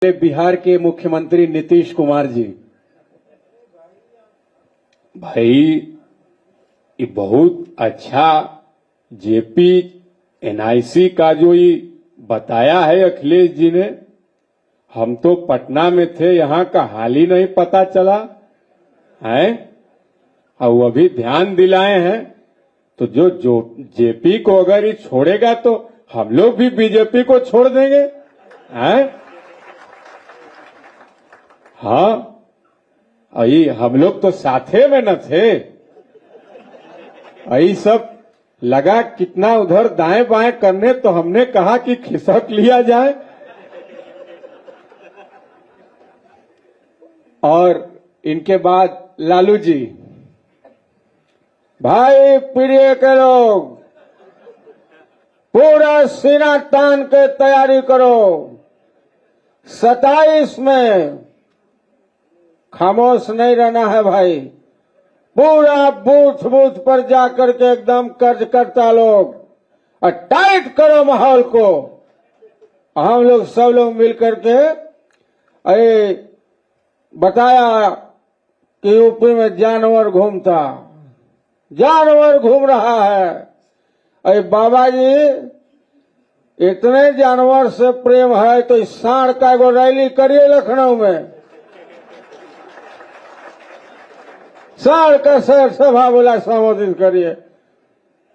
बिहार के मुख्यमंत्री नीतीश कुमार जी, भाई ये बहुत अच्छा जेपी एनआईसी का जो ये बताया है अखिलेश जी ने। हम तो पटना में थे, यहाँ का हाल ही नहीं पता चला है और वो अभी ध्यान दिलाए हैं। तो जो जेपी को अगर ये छोड़ेगा तो हम लोग भी बीजेपी को छोड़ देंगे हैं? हाँ, अई हम लोग तो साथे में न थे। अई सब लगा कितना उधर दाएं बाएं करने, तो हमने कहा कि खिसक लिया जाए। और इनके बाद लालू जी, भाई प्रिय के लोग पूरा सीना तान के तैयारी करो। 27 में खामोश नहीं रहना है भाई। पूरा बूथ बूथ पर जाकर के एकदम कार्यकर्ता लोग और टाइट करो माहौल को। हम लोग सब लोग मिलकर के बताया कि यूपी में जानवर घूम रहा है। अरे बाबा जी, इतने जानवर से प्रेम है तो इस सांड का एगो रैली करिए लखनऊ में। सांड का शहर सभा बोला संबोधित करिए।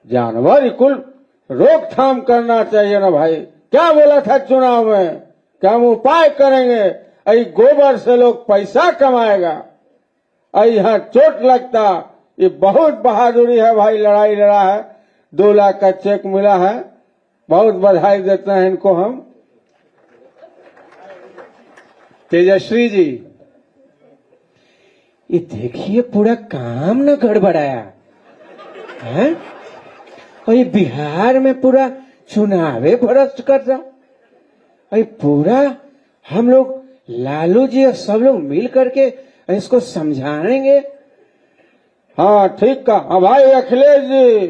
जानवर कुल रोकथाम करना चाहिए ना भाई। क्या बोला था चुनाव में कि हम उपाय करेंगे, अई गोबर से लोग पैसा कमाएगा, अई यहाँ चोट लगता। ये बहुत बहादुरी है भाई, लड़ाई लड़ा है। 2 लाख का चेक मिला है, बहुत बधाई देते हैं इनको हम। तेजस्वी जी, ये देखिए पूरा काम न गड़बड़ाया है। और ये बिहार में पूरा चुनावे भ्रष्ट कर रहा। और पूरा हम लोग लालू जी और सब लोग मिल करके इसको समझाएंगे। हाँ ठीक का। हाँ भाई अखिलेश जी,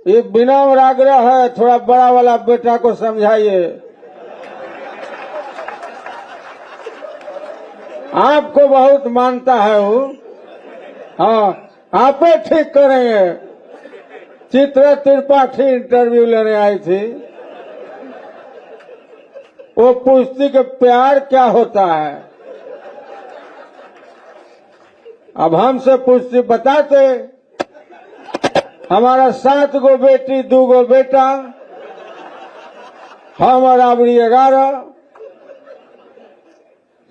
ये विनम्र आग्रह है, थोड़ा बड़ा वाला बेटा को समझाइए। आपको बहुत मानता है वो। हाँ, आप ही ठीक करेंगे। चित्रा त्रिपाठी इंटरव्यू लेने आई थी, वो पूछती कि प्यार क्या होता है। अब हमसे पूछती, बताते। हमारा 7 गो बेटी 2 गो बेटा, हमारा अबरी 11।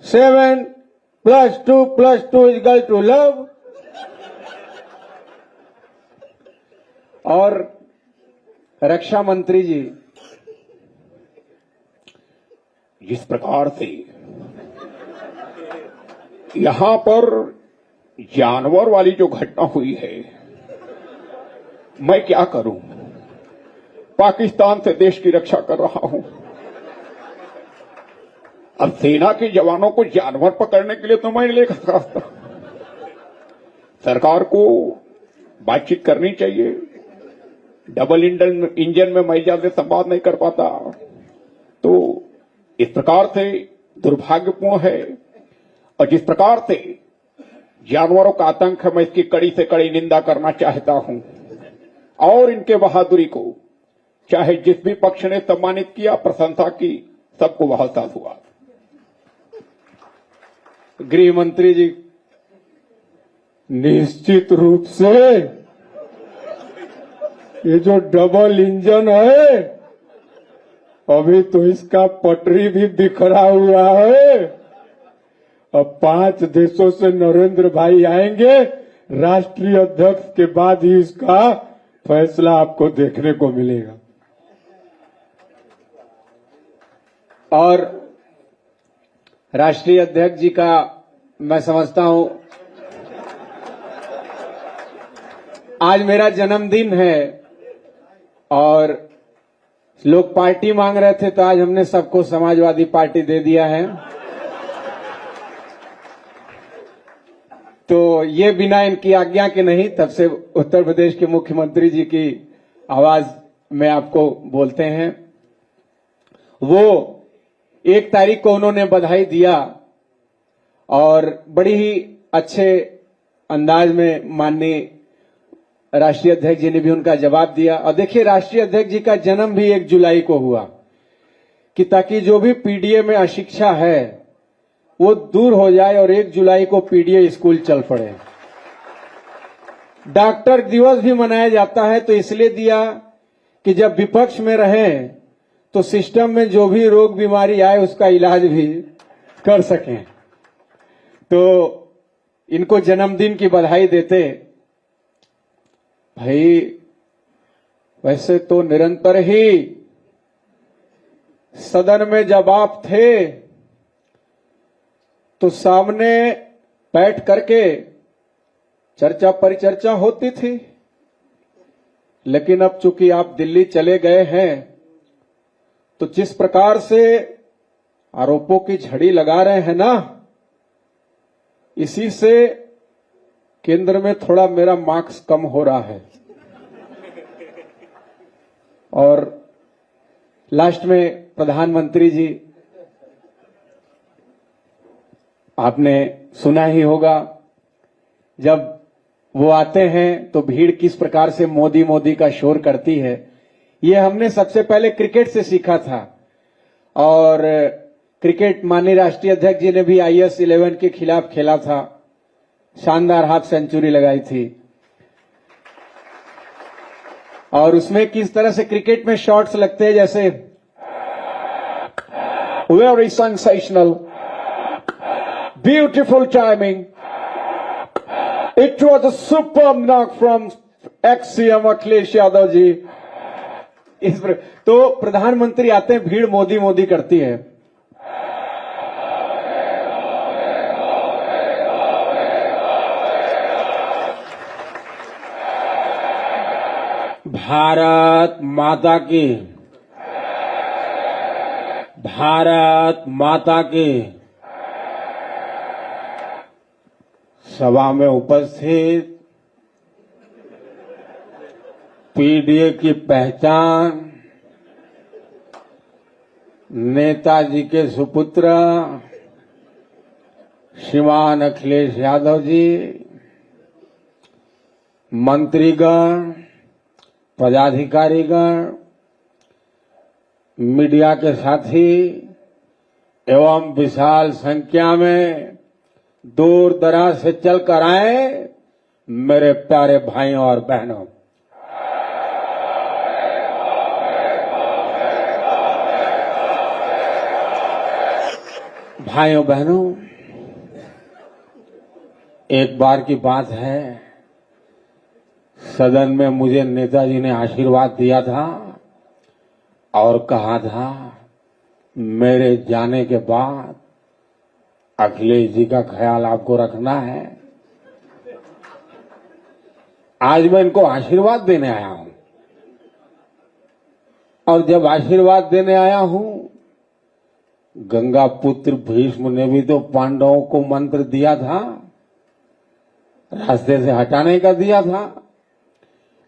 7 + 2 + 2 = लव। और रक्षा मंत्री जी, जिस प्रकार से यहां पर जानवर वाली जो घटना हुई है, मैं क्या करूं। पाकिस्तान से देश की रक्षा कर रहा हूं। अब सेना के जवानों को जानवर पकड़ने के लिए तो मैं लेकर रास्ता। सरकार को बातचीत करनी चाहिए। डबल इंजन में मैं ज्यादा संवाद नहीं कर पाता। तो इस प्रकार से दुर्भाग्यपूर्ण है। और जिस प्रकार से जानवरों का आतंक है, मैं इसकी कड़ी से कड़ी निंदा करना चाहता हूं। और इनके बहादुरी को चाहे जिस भी पक्ष ने सम्मानित किया, प्रशंसा की, सबको बहुत साधुवाद। गृह मंत्री जी, निश्चित रूप से ये जो डबल इंजन है, अभी तो इसका पटरी भी बिखरा हुआ है। अब 5 देशों से नरेंद्र भाई आएंगे, राष्ट्रीय अध्यक्ष के बाद ही इसका फैसला आपको देखने को मिलेगा। और राष्ट्रीय अध्यक्ष जी का मैं समझता हूं, आज मेरा जन्मदिन है और लोग पार्टी मांग रहे थे, तो आज हमने सबको समाजवादी पार्टी दे दिया है। तो ये बिना इनकी आज्ञा के नहीं, तब से उत्तर प्रदेश के मुख्यमंत्री जी की आवाज में आपको बोलते हैं। वो 1 तारीख को उन्होंने बधाई दिया और बड़ी ही अच्छे अंदाज में माननीय राष्ट्रीय अध्यक्ष जी ने भी उनका जवाब दिया। और देखिए, राष्ट्रीय अध्यक्ष जी का जन्म भी 1 जुलाई को हुआ कि ताकि जो भी पीडीए में अशिक्षा है वो दूर हो जाए और 1 जुलाई को पीडीए स्कूल चल पड़े। डॉक्टर दिवस भी मनाया जाता है तो इसलिए दिया कि जब विपक्ष में रहें तो सिस्टम में जो भी रोग बीमारी आए उसका इलाज भी कर सकें। तो इनको जन्मदिन की बधाई देते। भाई वैसे तो निरंतर ही सदन में जब आप थे तो सामने बैठ करके चर्चा परिचर्चा होती थी, लेकिन अब चूंकि आप दिल्ली चले गए हैं तो जिस प्रकार से आरोपों की झड़ी लगा रहे हैं ना, इसी से केंद्र में थोड़ा मेरा मार्क्स कम हो रहा है। और लास्ट में प्रधानमंत्री जी, आपने सुना ही होगा जब वो आते हैं तो भीड़ किस प्रकार से मोदी मोदी का शोर करती है। ये हमने सबसे पहले क्रिकेट से सीखा था और क्रिकेट माननीय राष्ट्रीय अध्यक्ष जी ने भी IS 11 के खिलाफ खेला था, शानदार हाफ सेंचुरी लगाई थी। और उसमें किस तरह से क्रिकेट में शॉट्स लगते हैं, जैसे Very sensational, beautiful timing. It was a superb knock from ex-CM Akhilesh Yadav ji. तो प्रधानमंत्री आते हैं, भीड़ मोदी मोदी करती है। भारत माता की, भारत माता की। सभा में उपस्थित पीडीए की पहचान नेताजी के सुपुत्र श्रीमान अखिलेश यादव जी, मंत्रीगण, पदाधिकारीगण, मीडिया के साथी एवं विशाल संख्या में दूर दराज से चलकर आए मेरे प्यारे भाइयों और बहनों, भाइयों बहनों, एक बार की बात है, सदन में मुझे नेताजी ने आशीर्वाद दिया था और कहा था मेरे जाने के बाद अखिलेश जी का ख्याल आपको रखना है। आज मैं इनको आशीर्वाद देने आया हूं और जब आशीर्वाद देने आया हूं, गंगा पुत्र भीष्म ने भी तो पांडवों को मंत्र दिया था, रास्ते से हटाने का दिया था,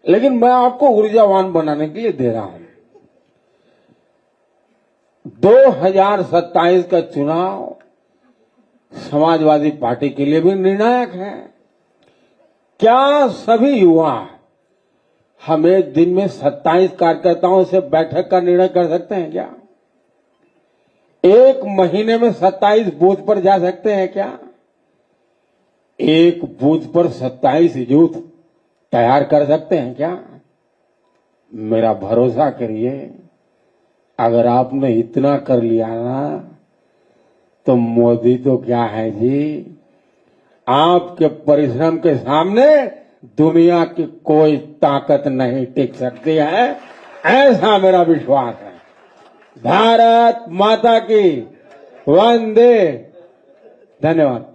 लेकिन मैं आपको ऊर्जावान बनाने के लिए दे रहा हूं। 2027 का चुनाव समाजवादी पार्टी के लिए भी निर्णायक है। क्या सभी युवा हमें दिन में 27 कार्यकर्ताओं से बैठक का निर्णय कर सकते हैं क्या? एक महीने में 27 बूथ पर जा सकते हैं क्या? एक बूथ पर 27 यूथ तैयार कर सकते हैं क्या? मेरा भरोसा करिए, अगर आपने इतना कर लिया ना तो मोदी तो क्या है जी, आपके परिश्रम के सामने दुनिया की कोई ताकत नहीं टिक सकती है, ऐसा मेरा विश्वास है। भारत माता की वंदे। धन्यवाद।